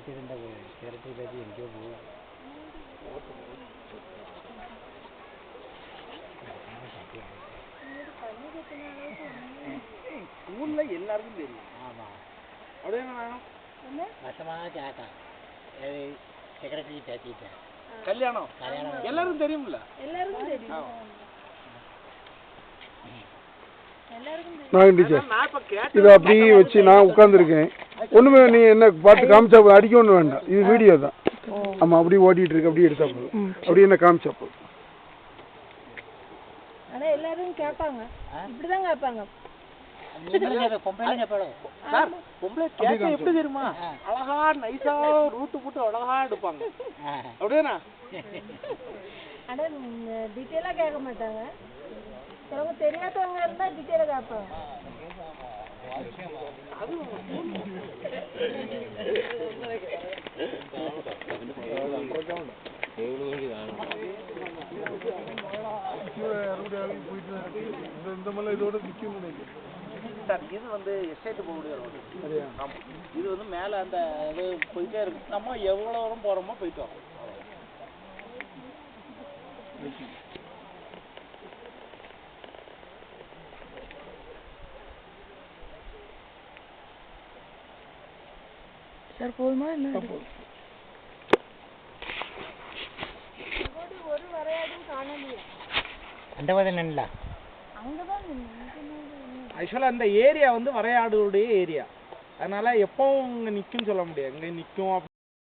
Secretary பேசி எங்கேயோ போகும். ஸ்கூல்ல எல்லாருக்கும் தெரியும். ஆமா அப்படியே நானும் வருஷமாக கேட்டேன் செக்ரட்டரி பேசிட்டேன். கல்யாணம் எல்லாருக்கும் தெரியும்ல. எல்லாருக்கும் தெரியும். இதை அப்படியே வச்சு நான் உட்காந்துருக்கேன். ஒண்ணுமே நீ என்ன பார்த்து காமிச்சா அடிக்க ஒண்ணு வேண்டாம். இது வீடியோ தான். ஆமா அப்படியே ஓடிட்டு இருக்கு. அப்படியே எடுத்தா போதும். அப்படியே என்ன காமிச்சா போதும். ஆனா எல்லாரும் கேட்பாங்க. இப்படிதான் கேட்பாங்க. சார் பொம்பளை கேட்க எப்படி தெரியுமா? அழகா நைஸா ரூட்டு போட்டு அழகா எடுப்பாங்க. அப்படியேண்ணா? ஆனா டீட்டெயிலா கேட்க மாட்டாங்க. சிலவங்க தெரியாதவங்க இருந்தா டீட்டெயிலா கேட்பாங்க. இந்த மாதிரி இதோட நிக்கும் நினைக்கிறேன். சார் இது வந்து எஸ்டேட் போகக்கூடிய ரோடு. இது வந்து மேலே அந்த இது போயிட்டே இருக்கு. நம்ம எவ்வளோ தூரம் போகிறோமோ போயிட்டு வரோம். சார் போதுமா என்ன? ஒரு வரையாடும் காணலையா? அந்த மாதிரி நின்றுல அங்கதான் ஆக்சுவலாக அந்த ஏரியா வந்து வரையாடுடைய ஏரியா. அதனால எப்பவும் இங்கே நிற்கும்னு சொல்ல முடியாது. இங்கே நிற்கும் அப்படி